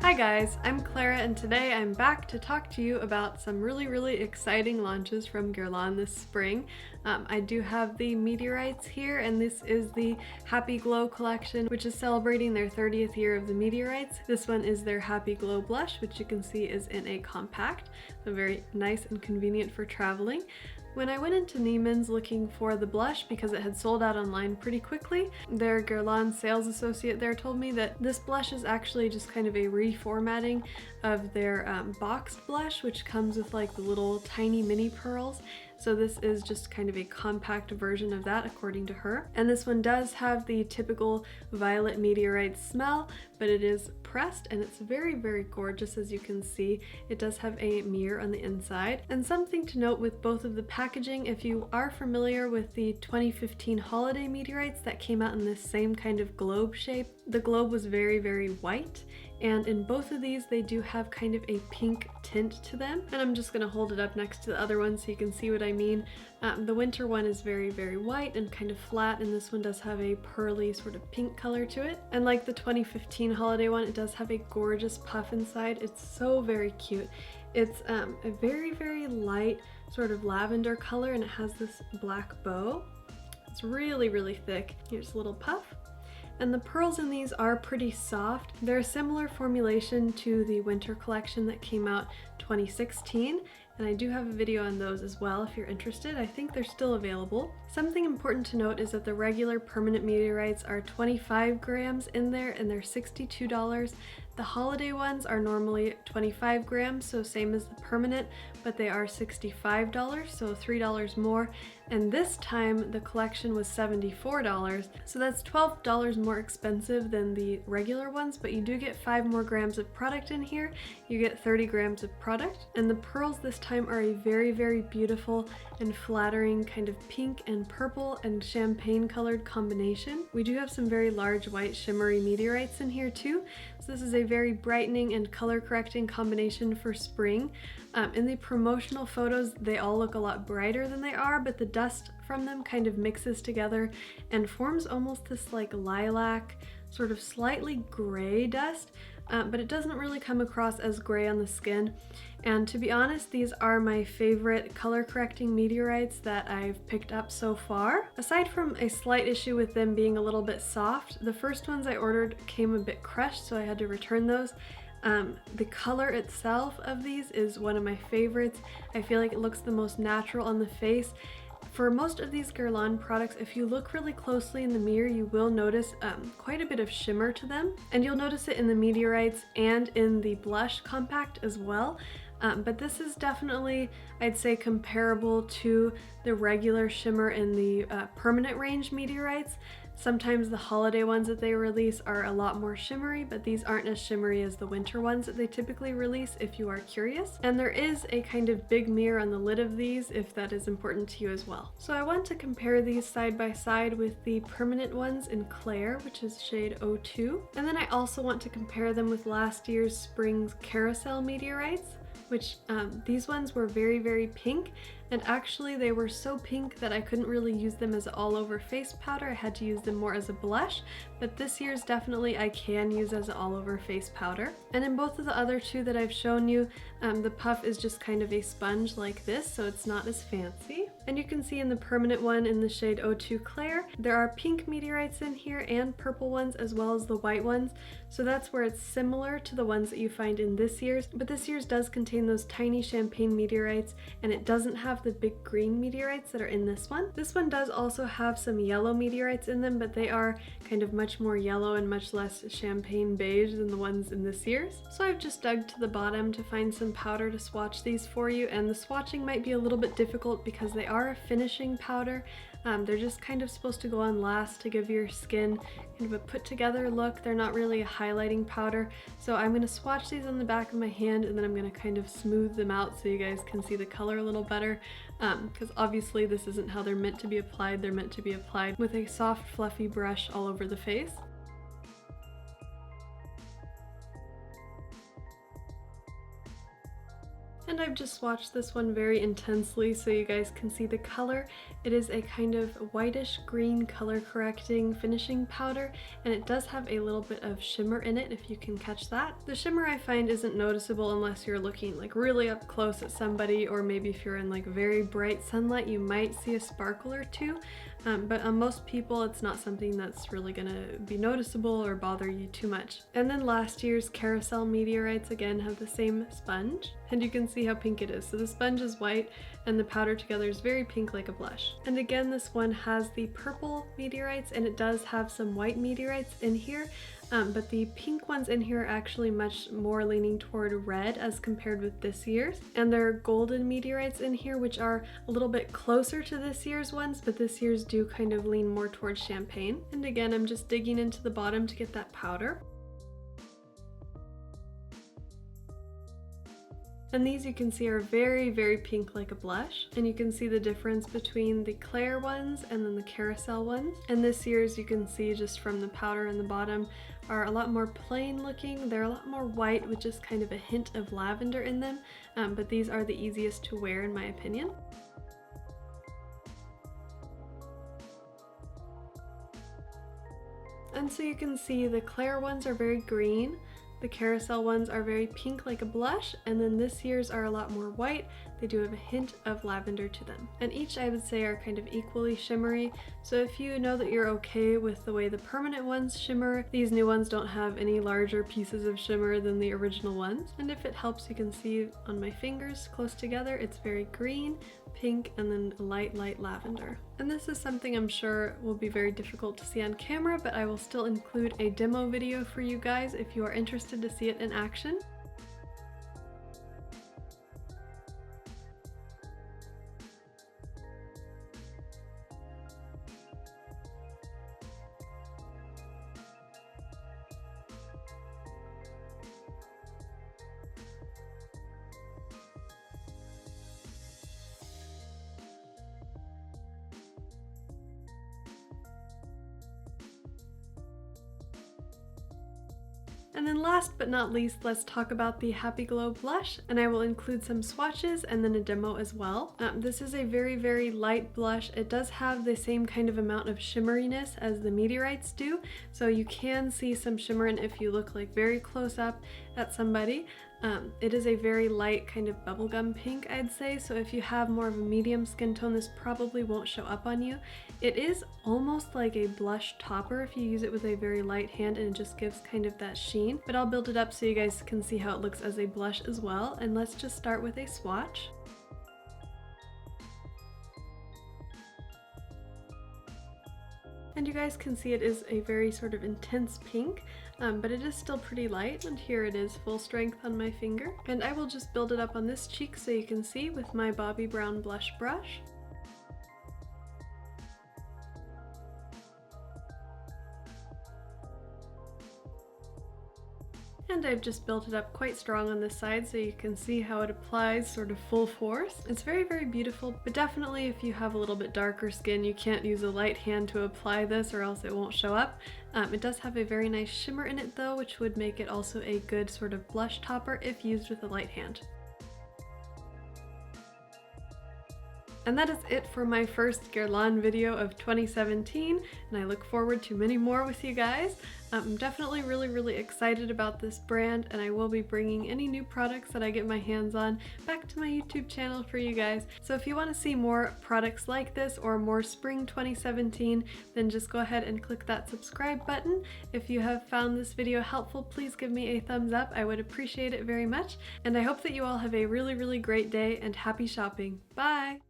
Hi guys, I'm Clara and today I'm back to talk to you about some really exciting launches from Guerlain this spring. I do have the Meteorites here, and this is the Happy Glow collection, which is celebrating their 30th year of the Meteorites. This one is their Happy Glow blush, which you can see is in a compact, so very nice and convenient for traveling. When I went into Neiman's looking for the blush because it had sold out online pretty quickly, their Guerlain sales associate there told me that this blush is actually just kind of a reformatting of their boxed blush, which comes with like the little tiny mini pearls. So this is just kind of a compact version of that according to her. And this one does have the typical violet meteorite smell, but it is pressed and it's very gorgeous, as you can see. It does have a mirror on the inside. And something to note with both of the packaging, if you are familiar with the 2015 holiday meteorites that came out in this same kind of globe shape, the globe was very white. And in both of these, they do have kind of a pink tint to them. And I'm just gonna hold it up next to the other one so you can see what I mean. The winter one is very white and kind of flat, and this one does have a pearly sort of pink color to it. And like the 2015 holiday one, it does have a gorgeous puff inside. It's so very cute. It's a very light sort of lavender color, and it has this black bow. It's really thick. Here's a little puff. And the pearls in these are pretty soft. They're a similar formulation to the winter collection that came out 2016, and I do have a video on those as well if you're interested. I think they're still available. Something important to note is that the regular permanent meteorites are 25 grams in there and they're $62. The holiday ones are normally 25 grams, so same as the permanent, but they are $65, so $3 more. And this time the collection was $74, so that's $12 more expensive than the regular ones, but you do get 5 more grams of product in here. You get 30 grams of product. And the pearls this time are a very beautiful and flattering kind of pink and purple and champagne colored combination. We do have some very large white shimmery meteorites in here too, so this is a very brightening and color correcting combination for spring. In the promotional photos, they all look a lot brighter than they are, but the dust from them kind of mixes together and forms almost this like lilac, sort of slightly gray dust, but it doesn't really come across as gray on the skin. And to be honest, these are my favorite color correcting meteorites that I've picked up so far. Aside from a slight issue with them being a little bit soft, the first ones I ordered came a bit crushed, so I had to return those. The color itself of these is one of my favorites. I feel like it looks the most natural on the face. For most of these Guerlain products, if you look really closely in the mirror, you will notice quite a bit of shimmer to them. And you'll notice it in the Meteorites and in the blush compact as well. But this is definitely, I'd say, comparable to the regular shimmer in the permanent range Meteorites. Sometimes the holiday ones that they release are a lot more shimmery, but these aren't as shimmery as the winter ones that they typically release if you are curious. And there is a kind of big mirror on the lid of these if that is important to you as well. So I want to compare these side by side with the permanent ones in Clair, which is shade 02. And then I also want to compare them with last year's spring's Carousel Meteorites, which these ones were very pink, and actually they were so pink that I couldn't really use them as an all-over face powder. I had to use them more as a blush, but this year's definitely I can use as an all-over face powder. And in both of the other two that I've shown you, the puff is just kind of a sponge like this, so it's not as fancy. And you can see in the permanent one in the shade 02 Clair, there are pink meteorites in here and purple ones as well as the white ones, so that's where it's similar to the ones that you find in this year's, but this year's does contain those tiny champagne meteorites, and it doesn't have the big green meteorites that are in this one. This one does also have some yellow meteorites in them, but they are kind of much more yellow and much less champagne beige than the ones in this year's. So I've just dug to the bottom to find some powder to swatch these for you, and the swatching might be a little bit difficult because they are a finishing powder. They're just kind of supposed to go on last to give your skin kind of a put together look. They're not really a highlighting powder. So I'm going to swatch these on the back of my hand, and then I'm going to kind of smooth them out so you guys can see the color a little better. Because obviously this isn't how they're meant to be applied. They're meant to be applied with a soft fluffy brush all over the face. And I've just swatched this one very intensely so you guys can see the color. It is a kind of whitish green color correcting finishing powder, and it does have a little bit of shimmer in it if you can catch that. The shimmer I find isn't noticeable unless you're looking like really up close at somebody, or maybe if you're in like very bright sunlight you might see a sparkle or two. But on most people it's not something that's really gonna be noticeable or bother you too much. And then last year's Carousel Meteorites again have the same sponge, and you can see how pink it is. So the sponge is white and the powder together is very pink like a blush. And again, this one has the purple meteorites and it does have some white meteorites in here. But the pink ones in here are actually much more leaning toward red as compared with this year's. And there are golden meteorites in here, which are a little bit closer to this year's ones, but this year's do kind of lean more towards champagne. And again, I'm just digging into the bottom to get that powder. And these you can see are very, very pink like a blush. And you can see the difference between the Clair ones and then the Carousel ones. And this year's, you can see just from the powder in the bottom, are a lot more plain looking. They're a lot more white with just kind of a hint of lavender in them. But these are the easiest to wear in my opinion. And so you can see the Clair ones are very green. The Carousel ones are very pink like a blush, and then this year's are a lot more white. They do have a hint of lavender to them. And each I would say are kind of equally shimmery, so if you know that you're okay with the way the permanent ones shimmer, these new ones don't have any larger pieces of shimmer than the original ones. And if it helps, you can see on my fingers close together, it's very green, pink, and then light lavender. And this is something I'm sure will be very difficult to see on camera, but I will still include a demo video for you guys if you are interested to see it in action. And then last but not least, let's talk about the Happy Glow blush, and I will include some swatches and then a demo as well. This is a very, very light blush. It does have the same kind of amount of shimmeriness as the Meteorites do, so you can see some shimmer in if you look like very close up at somebody. It is a very light kind of bubblegum pink, I'd say, so if you have more of a medium skin tone, this probably won't show up on you. It is almost like a blush topper if you use it with a very light hand, and it just gives kind of that sheen. But I'll build it up so you guys can see how it looks as a blush as well, and let's just start with a swatch. And you guys can see it is a very sort of intense pink, but it is still pretty light, and here it is full strength on my finger. And I will just build it up on this cheek so you can see with my Bobbi Brown blush brush. And I've just built it up quite strong on this side so you can see how it applies sort of full force. It's very, very beautiful, but definitely if you have a little bit darker skin, you can't use a light hand to apply this or else it won't show up. It does have a very nice shimmer in it though, which would make it also a good sort of blush topper if used with a light hand. And that is it for my first Guerlain video of 2017, and I look forward to many more with you guys. I'm definitely really excited about this brand, and I will be bringing any new products that I get my hands on back to my YouTube channel for you guys. So if you want to see more products like this or more spring 2017, then just go ahead and click that subscribe button. If you have found this video helpful, please give me a thumbs up. I would appreciate it very much, and I hope that you all have a really great day and happy shopping. Bye!